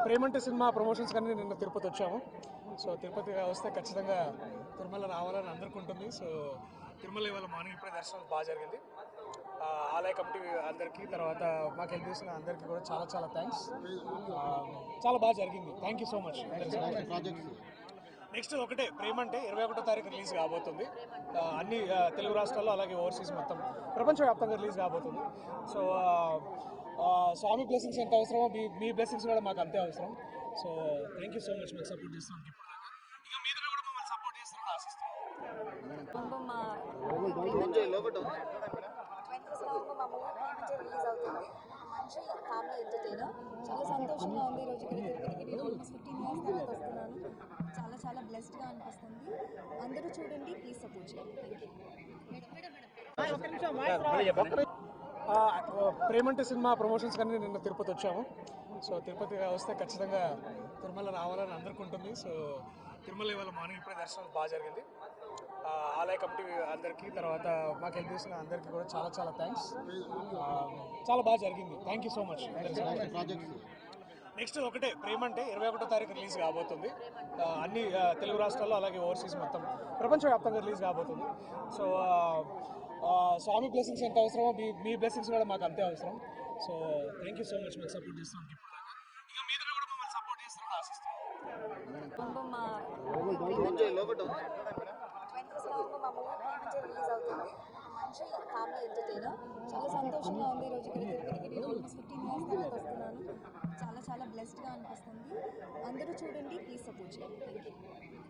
ప్రేమంటే cinema promotions కానీ నిన్న తిరుపతి వచ్చాము. సో తిరుపతి వస్తే ఖచ్చితంగా తిరుమల రావాలని అందరికీ ఉంటుంది. సో తిరుమల ఇవాళ మార్నింగ్ ఇప్పుడే దర్శనం బాగా జరిగింది. ఆలయ కమిటీ అందరికీ, తర్వాత మాకు హెల్ప్ చేసిన అందరికీ కూడా చాలా చాలా థ్యాంక్స్. చాలా బాగా జరిగింది. Thank you so much. Next ఒకటే ప్రేమంటే 21వ తారీఖు రిలీజ్ కాబోతుంది. అన్ని తెలుగు రాష్ట్రాల్లో అలాగే ఓవర్సీస్ మొత్తం ప్రపంచవ్యాప్తంగా రిలీజ్ కాబోతుంది. సో స్వామి బ్లెస్సింగ్స్ ఎంత అవసరమో మీ బ్లెస్సింగ్స్ కూడా మాకు అంతే అవసరం. So thank you so much మాకు సపోర్ట్ చేస్తున్నాం. ఇక మీద కూడా మమ్మల్ని సపోర్ట్ చేస్తారని ఆశిస్తున్నాం. రిలీజ్ అవుతుంది. మంచి ఫ్యామిలీ ఎంటర్టైనర్. చాలా సంతోషంగా ఉంది. ఈరోజు ఇక్కడ తిరుపతికి నేను ఆల్మోస్ట్ 15 ఇయర్స్ తర్వాత వస్తున్నాను. చాలా చాలా బ్లెస్డ్గా అనిపిస్తుంది. అందరూ చూడండి, ప్లీజ్ సపోర్ట్ చేయండి. Thank you. Premante cinema promotions కానీ నిన్న తిరుపతి వచ్చాము. సో తిరుపతి వస్తే ఖచ్చితంగా తిరుమల రావాలని అందరికీ ఉంటుంది. సో తిరుమల ఇవాళ మార్నింగ్ ఇప్పుడే దర్శనం బాగా జరిగింది. ఆలయ కమిటీ అందరికీ, తర్వాత మాకు హెల్ప్ చేసిన అందరికీ కూడా చాలా చాలా థ్యాంక్స్. చాలా బాగా జరిగింది. Thank you so much. Next ఒకటే ప్రేమంటే 21వ తారీఖు రిలీజ్ కాబోతుంది. అన్ని తెలుగు రాష్ట్రాల్లో అలాగే ఓవర్సీస్ మొత్తం ప్రపంచవ్యాప్తంగా రిలీజ్ కాబోతుంది. సో స్వామి బ్లెస్సింగ్స్ ఎంత అవసరమో మీ బ్లెస్సింగ్స్ కూడా మాకు అంతే అవసరం. So thank you so much మాకు సపోర్ట్ చేస్తున్నాం. ఇక మీద కూడా మమ్మల్ని సపోర్ట్ చేస్తారని ఆశిస్తున్నాం. రిలీజ్ అవుతుంది. మంచి ఫ్యామిలీ ఎంటర్టైనర్. చాలా సంతోషంగా ఉంది. ఈరోజు ఇక్కడ తిరుపతికి నేను ఆల్మోస్ట్ 15 ఇయర్స్ తర్వాత వస్తున్నాను. చాలా చాలా బ్లెస్డ్గా అనిపిస్తుంది. అందరూ చూడండి, ప్లీజ్ సపోర్ట్ చేయండి. Thank you.